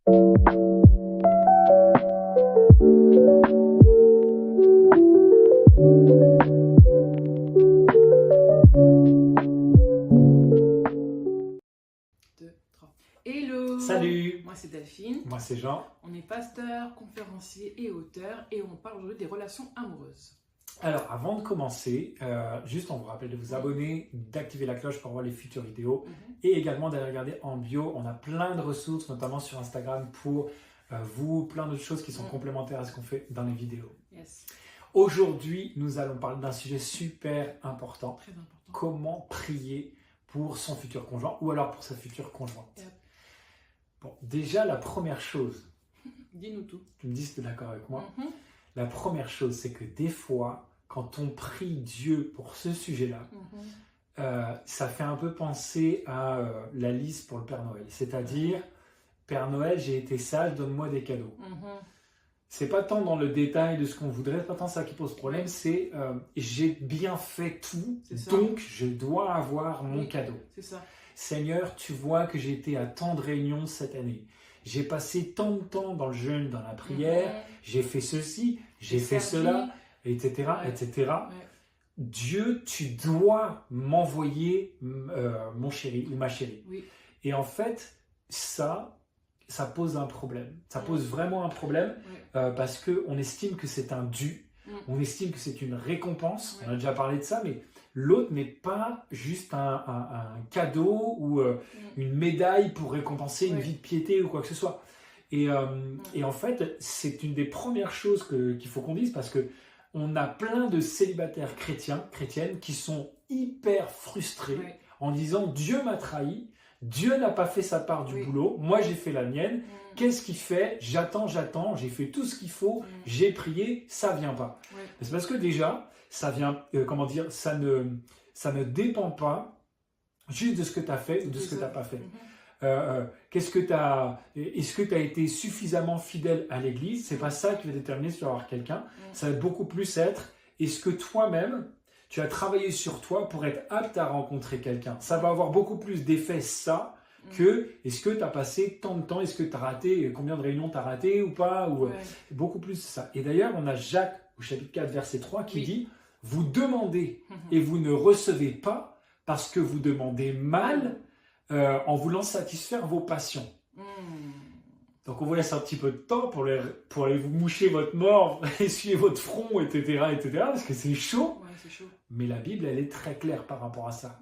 Hello! Salut! Moi c'est Delphine. Moi c'est Jean. On est pasteur, conférencier et auteur et on parle aujourd'hui des relations amoureuses. Alors avant de commencer, juste on vous rappelle de vous abonner, d'activer la cloche pour voir les futures vidéos et également d'aller regarder en bio. On a plein de ressources, notamment sur Instagram pour vous, plein de choses qui sont complémentaires à ce qu'on fait dans les vidéos. Yes. Aujourd'hui, nous allons parler d'un sujet super important. Très important. Comment prier pour son futur conjoint ou alors pour sa future conjointe. Yep. Bon, déjà la première chose, dis-nous tout. tu me dis si tu es d'accord avec moi. La première chose, c'est que des fois, quand on prie Dieu pour ce sujet-là, ça fait un peu penser à la liste pour le Père Noël. C'est-à-dire, Père Noël, j'ai été sage, donne-moi des cadeaux. C'est pas tant dans le détail de ce qu'on voudrait, c'est pas tant ça qui pose problème, c'est j'ai bien fait tout, donc je dois avoir mon cadeau. C'est ça. Seigneur, tu vois que j'ai été à tant de réunions cette année. J'ai passé tant de temps dans le jeûne, dans la prière, j'ai fait ceci, j'ai fait cela, etc. etc. Ouais. Dieu, tu dois m'envoyer mon chéri ou ma chérie. Oui. Et en fait, ça pose un problème. Ça pose vraiment un problème parce qu'on estime que c'est un dû, on estime que c'est une récompense. On a déjà parlé de ça, mais l'autre n'est pas juste un cadeau ou une médaille pour récompenser une vie de piété ou quoi que ce soit. Et en fait, c'est une des premières choses qu'il faut qu'on dise parce qu'on a plein de célibataires chrétiennes qui sont hyper frustrés en disant « Dieu m'a trahi, Dieu n'a pas fait sa part du boulot, moi j'ai fait la mienne, qu'est-ce qu'il fait? J'attends, j'ai fait tout ce qu'il faut, j'ai prié, ça vient pas. » C'est parce que déjà, ça vient, ça ne dépend pas juste de ce que tu as fait ou de ce que tu n'as pas fait. Est-ce que tu as été suffisamment fidèle à l'église? C'est pas ça qui va déterminer si tu vas avoir quelqu'un. Ça va beaucoup plus être, est-ce que toi-même, tu as travaillé sur toi pour être apte à rencontrer quelqu'un? Ça va avoir beaucoup plus d'effet ça que est-ce que tu as passé tant de temps, est-ce que tu as raté, combien de réunions tu as raté ou pas, ou beaucoup plus ça. Et d'ailleurs, on a Jacques au chapitre 4, verset 3 qui dit « Vous demandez et vous ne recevez pas parce que vous demandez mal en voulant satisfaire vos passions. » Donc on vous laisse un petit peu de temps pour aller vous moucher votre mort, essuyer votre front, etc. parce que c'est chaud. Ouais, c'est chaud. Mais la Bible, elle est très claire par rapport à ça.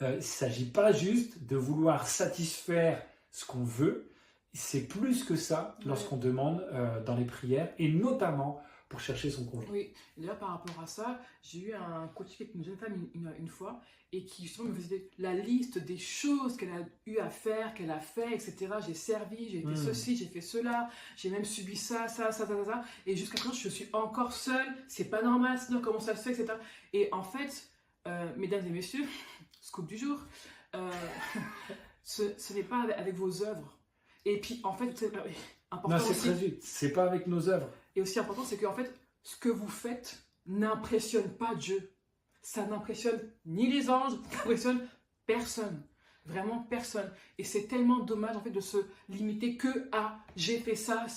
Il ne s'agit pas juste de vouloir satisfaire ce qu'on veut. C'est plus que ça lorsqu'on demande dans les prières et notamment pour chercher son conjoint. Oui, d'ailleurs par rapport à ça, j'ai eu un coaching avec une jeune femme une fois et qui justement me faisait la liste des choses qu'elle a eu à faire, qu'elle a fait, etc. J'ai servi, j'ai fait ceci, j'ai fait cela, j'ai même subi ça, et jusqu'à présent je suis encore seule, c'est pas normal, sinon comment ça se fait, etc. Et en fait, mesdames et messieurs, scoop du jour, ce n'est pas avec vos œuvres. Et puis en fait, c'est important non, c'est aussi. très vite, c'est pas avec nos œuvres. Et aussi important, c'est qu'en fait, ce que vous faites n'impressionne pas Dieu. Ça n'impressionne ni les anges, ça n'impressionne personne. Vraiment personne. Et c'est tellement dommage en fait de se limiter que à j'ai fait ça,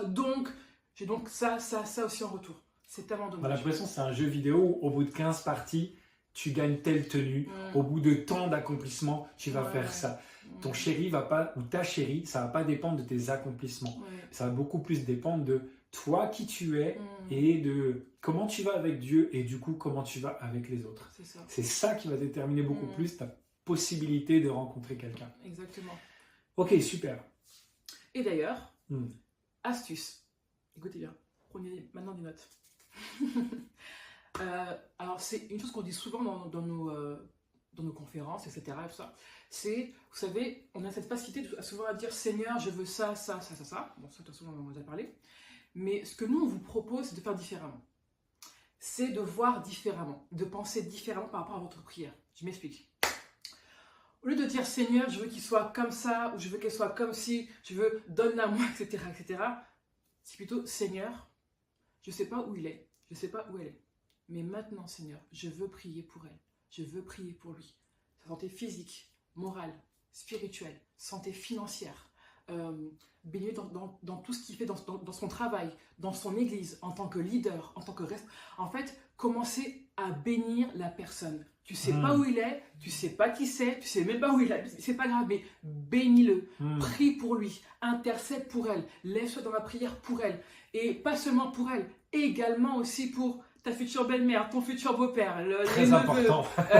donc j'ai donc ça aussi en retour. C'est tellement dommage. On a l'impression que c'est un jeu vidéo où au bout de 15 parties, tu gagnes telle tenue. Au bout de tant d'accomplissements, tu vas faire ça. Ton chéri va pas, ou ta chérie, ça va pas dépendre de tes accomplissements. Ça va beaucoup plus dépendre de toi qui tu es et de comment tu vas avec Dieu et du coup comment tu vas avec les autres. C'est ça qui va déterminer beaucoup plus ta possibilité de rencontrer quelqu'un. Exactement. Ok, super. Et d'ailleurs, astuce. Écoutez bien, prenez maintenant des notes. Alors c'est une chose qu'on dit souvent dans nos conférences, etc. C'est, vous savez, on a cette facilité souvent à dire Seigneur, je veux ça. Bon, ça, de toute façon, on en a déjà parlé. Mais ce que nous, on vous propose, c'est de faire différemment. C'est de voir différemment, de penser différemment par rapport à votre prière. Je m'explique. Au lieu de dire Seigneur, je veux qu'il soit comme ça, ou je veux qu'elle soit comme ci, je veux donne-la moi, etc., c'est plutôt Seigneur, je ne sais pas où il est, je ne sais pas où elle est. Mais maintenant, Seigneur, je veux prier pour elle. Je veux prier pour lui. Sa santé physique, morale, spirituelle, santé financière, bénis-le dans tout ce qu'il fait, dans son travail, dans son église, en tant que leader, en tant que reste. En fait, commencez à bénir la personne. Tu sais pas où il est, tu sais pas qui c'est, tu sais même pas où il est, c'est pas grave, mais bénis-le, prie pour lui, intercède pour elle, laisse-toi dans la prière pour elle. Et pas seulement pour elle, également aussi pour ta future belle-mère, ton futur beau-père, les neveux,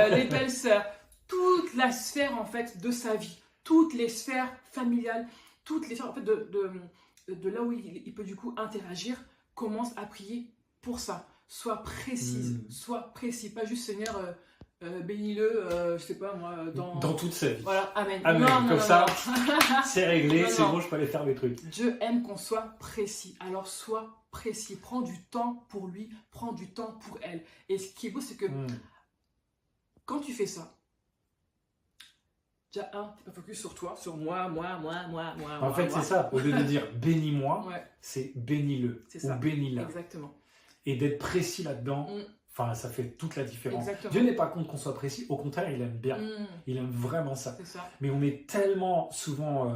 les belles-sœurs, toute la sphère en fait de sa vie, toutes les sphères familiales, toutes les sphères en fait de là où il peut du coup interagir. Commence à prier pour ça. Sois précise, sois précis, pas juste Seigneur, bénis-le, je sais pas moi, dans toute sa vie. Voilà, amen. Amen. Non, comme non, ça, non. C'est réglé, c'est bon, je peux aller faire mes trucs. Dieu aime qu'on soit précis, alors sois précis. Prends du temps pour lui, prends du temps pour elle. Et ce qui est beau, c'est que quand tu fais ça, déjà, t'es pas focus sur toi, sur moi. En fait, c'est ça. Au lieu de dire bénis-moi, c'est bénis-le ou bénis-la. Exactement. Et d'être précis là-dedans, enfin, ça fait toute la différence. Exactement. Dieu n'est pas contre qu'on soit précis, au contraire, il aime bien. Il aime vraiment ça. C'est ça. Mais on est tellement souvent,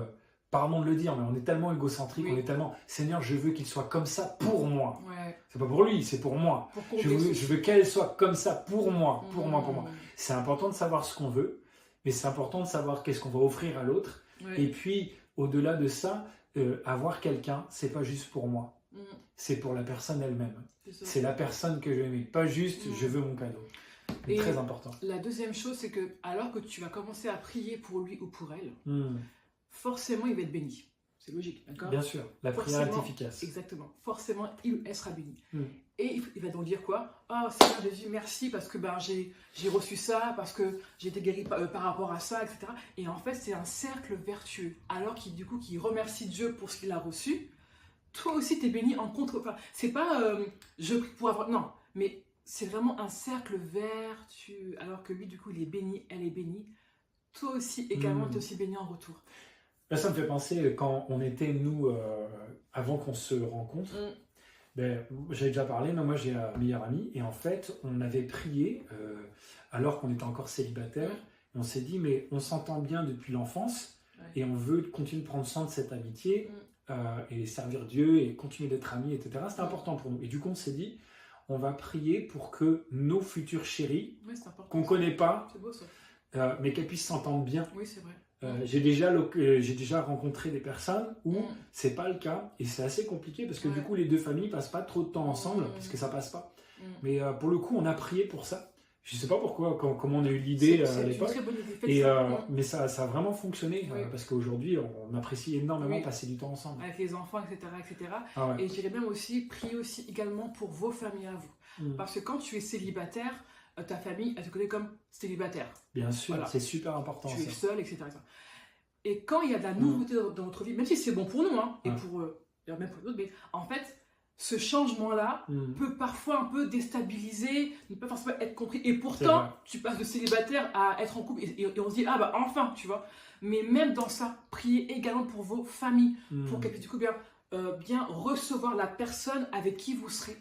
pardon de le dire, mais on est tellement égocentrique, on est tellement, Seigneur, je veux qu'il soit comme ça pour moi. C'est pas pour lui, c'est pour moi. Je veux qu'elle soit comme ça pour moi, pour moi. C'est important de savoir ce qu'on veut, mais c'est important de savoir qu'est-ce qu'on va offrir à l'autre. Et puis, au-delà de ça, avoir quelqu'un, c'est pas juste pour moi. C'est pour la personne elle-même. C'est la personne que je veux aimer, pas juste je veux mon cadeau. C'est très important. La deuxième chose, c'est que alors que tu vas commencer à prier pour lui ou pour elle, forcément il va être béni. C'est logique, d'accord? Bien sûr, la prière est efficace. Exactement. Forcément, elle sera bénie. Et il va donc dire quoi? Ah, Seigneur Jésus, merci parce que j'ai reçu ça, parce que j'ai été guéri par rapport à ça, etc. Et en fait, c'est un cercle vertueux. Alors qu'il remercie Dieu pour ce qu'il a reçu, toi aussi, tu es béni en contre. Enfin, c'est pas je prie pour avoir. Non, mais c'est vraiment un cercle vertueux. Alors que lui, du coup, il est béni, elle est bénie. Toi aussi, également, tu es aussi béni en retour. Là, ça me fait penser quand on était, nous, avant qu'on se rencontre. J'avais déjà parlé, mais moi, j'ai un meilleur ami. Et en fait, on avait prié alors qu'on était encore célibataire. Et on s'est dit, mais on s'entend bien depuis l'enfance. Et on veut continuer de prendre soin de cette amitié. Et servir Dieu et continuer d'être amis, etc. C'est important pour nous. Et du coup, on s'est dit, on va prier pour que nos futurs chéris, qu'on ne connaît pas, c'est beau, ça. Mais qu'elles puissent s'entendre bien. Oui, c'est vrai. J'ai déjà rencontré des personnes où c'est pas le cas. Et c'est assez compliqué parce que du coup, les deux familles passent pas trop de temps ensemble parce que ça passe pas. Mais pour le coup, on a prié pour ça. Je ne sais pas pourquoi, comment on a eu l'idée à l'époque. C'est une très bonne idée. Mais ça a vraiment fonctionné parce qu'aujourd'hui, on apprécie énormément passer du temps ensemble. Avec les enfants, etc. Et je dirais même aussi, priez aussi également pour vos familles à vous. Parce que quand tu es célibataire, ta famille, elle te connaît comme célibataire. Bien sûr, c'est super important. Tu es seul, etc. Et quand il y a de la nouveauté dans notre vie, même si c'est bon pour nous, et pour même pour les autres, mais en fait, ce changement-là peut parfois un peu déstabiliser, ne pas forcément être compris. Et pourtant, tu passes de célibataire à être en couple et on se dit, ah bah enfin, tu vois. Mais même dans ça, priez également pour vos familles, pour qu'elles puissent du coup bien recevoir la personne avec qui vous serez.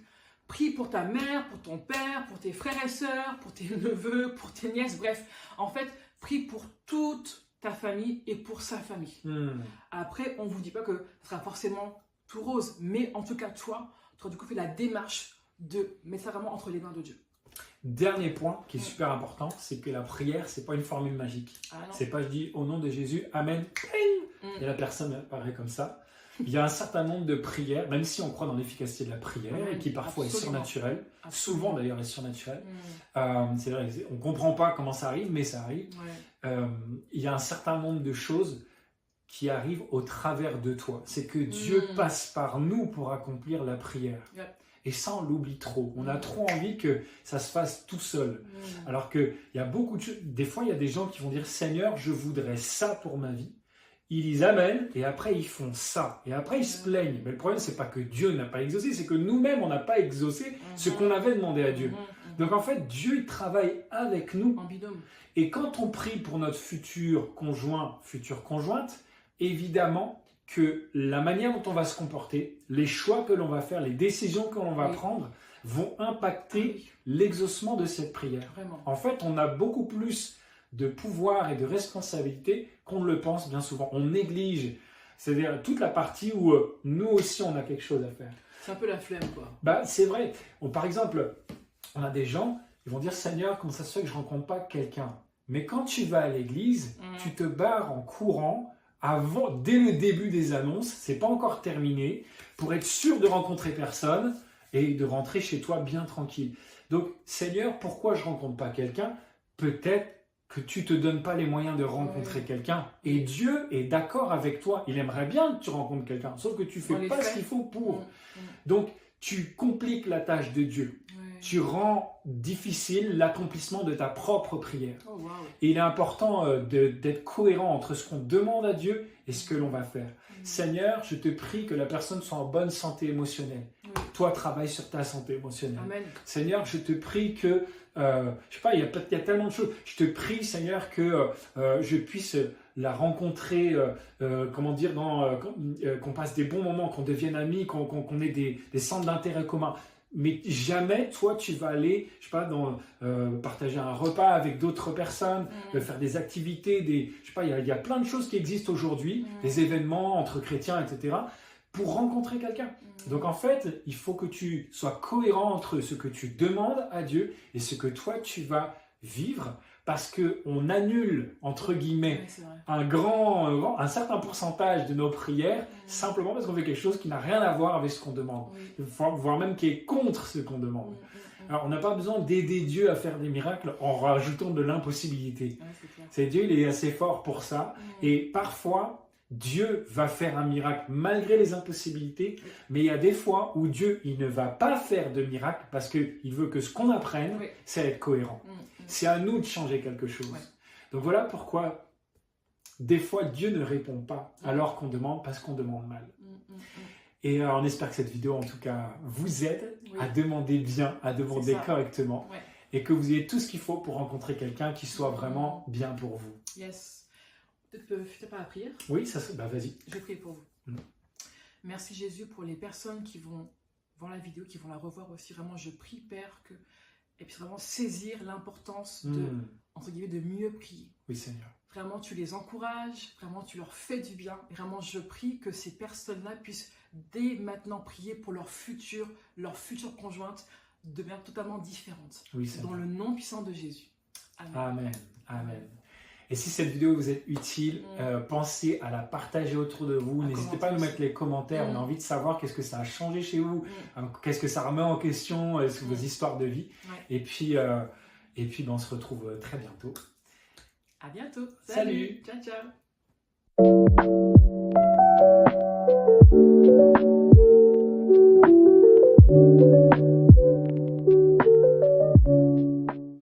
Prie pour ta mère, pour ton père, pour tes frères et sœurs, pour tes neveux, pour tes nièces, bref. En fait, prie pour toute ta famille et pour sa famille. Après, on ne vous dit pas que ce sera forcément tout rose, mais en tout cas, toi, tu as du coup fait la démarche de mettre ça vraiment entre les mains de Dieu. Dernier point qui est super important, c'est que la prière, c'est pas une formule magique. C'est pas je dis au nom de Jésus, Amen, et la personne apparaît comme ça. Il y a un certain nombre de prières, même si on croit dans l'efficacité de la prière, qui parfois est surnaturelle, souvent d'ailleurs est surnaturelle. C'est vrai, on ne comprend pas comment ça arrive, mais ça arrive. Il y a un certain nombre de choses qui arrivent au travers de toi. C'est que Dieu passe par nous pour accomplir la prière. Et ça, on l'oublie trop. On a trop envie que ça se fasse tout seul. Alors qu'il y a beaucoup de choses. Des fois, il y a des gens qui vont dire « Seigneur, je voudrais ça pour ma vie ». Ils amènent et après ils font ça. Et après ils se plaignent. Mais le problème, c'est pas que Dieu n'a pas exaucé, c'est que nous-mêmes, on n'a pas exaucé ce qu'on avait demandé à Dieu. Donc en fait, Dieu, il travaille avec nous. En binôme. Et quand on prie pour notre futur conjoint, future conjointe, évidemment que la manière dont on va se comporter, les choix que l'on va faire, les décisions que l'on va prendre, vont impacter l'exaucement de cette prière. Vraiment. En fait, on a beaucoup plus de pouvoir et de responsabilité qu'on ne le pense bien souvent. On néglige C'est-à-dire toute la partie où nous aussi, on a quelque chose à faire. C'est un peu la flemme, quoi. Bah, c'est vrai. Par exemple, on a des gens, ils vont dire, Seigneur, comment ça se fait que je ne rencontre pas quelqu'un? Mais quand tu vas à l'église, tu te barres en courant dès le début des annonces, c'est pas encore terminé, pour être sûr de rencontrer personne et de rentrer chez toi bien tranquille. Donc, Seigneur, pourquoi je ne rencontre pas quelqu'un? Peut-être que tu ne te donnes pas les moyens de rencontrer quelqu'un. Et Dieu est d'accord avec toi. Il aimerait bien que tu rencontres quelqu'un, sauf que tu ne fais pas ce qu'il faut pour. Donc, tu compliques la tâche de Dieu. Tu rends difficile l'accomplissement de ta propre prière. Oh, wow. Et il est important d'être cohérent entre ce qu'on demande à Dieu et ce que l'on va faire. Seigneur, je te prie que la personne soit en bonne santé émotionnelle. Toi, travaille sur ta santé émotionnelle. Amen. Seigneur, je te prie que, je sais pas, il y a tellement de choses. Je te prie, Seigneur, que je puisse la rencontrer, qu'on passe des bons moments, qu'on devienne amis, qu'on ait des centres d'intérêt communs. Mais jamais, toi, tu vas aller, je sais pas, partager un repas avec d'autres personnes, faire des activités, je sais pas, il y a plein de choses qui existent aujourd'hui, des événements entre chrétiens, etc., pour rencontrer quelqu'un. Donc en fait, il faut que tu sois cohérent entre ce que tu demandes à Dieu et ce que toi, tu vas vivre, parce qu'on annule, entre guillemets, un certain pourcentage de nos prières simplement parce qu'on fait quelque chose qui n'a rien à voir avec ce qu'on demande, voire même qui est contre ce qu'on demande. Alors, on n'a pas besoin d'aider Dieu à faire des miracles en rajoutant de l'impossibilité. C'est Dieu, il est assez fort pour ça. Et parfois, Dieu va faire un miracle malgré les impossibilités, mais il y a des fois où Dieu, il ne va pas faire de miracle parce qu'il veut que ce qu'on apprenne, c'est être cohérent. C'est à nous de changer quelque chose. Donc voilà pourquoi des fois Dieu ne répond pas alors qu'on demande, parce qu'on demande mal. Et on espère que cette vidéo en tout cas vous aide à demader bien, à demander correctement et que vous ayez tout ce qu'il faut pour rencontrer quelqu'un qui soit vraiment bien pour vous. Yes. Peut-être pas la prière? Oui, vas-y. Je prie pour vous. Merci Jésus pour les personnes qui vont voir la vidéo, qui vont la revoir aussi. Vraiment, je prie Père et puis vraiment saisir l'importance entre guillemets, de mieux prier. Oui, Seigneur. Vraiment, tu les encourages, vraiment, tu leur fais du bien. Et vraiment, je prie que ces personnes-là puissent dès maintenant prier pour leur future conjointe de manière totalement différente. Oui, Seigneur. Dans le nom puissant de Jésus. Amen. Amen. Amen. Et si cette vidéo vous est utile, pensez à la partager autour de vous. N'hésitez pas à nous mettre les commentaires. On a envie de savoir qu'est-ce que ça a changé chez vous, qu'est-ce que ça remet en question, vos histoires de vie. Et puis, on se retrouve très bientôt. À bientôt. Salut. Ciao, ciao.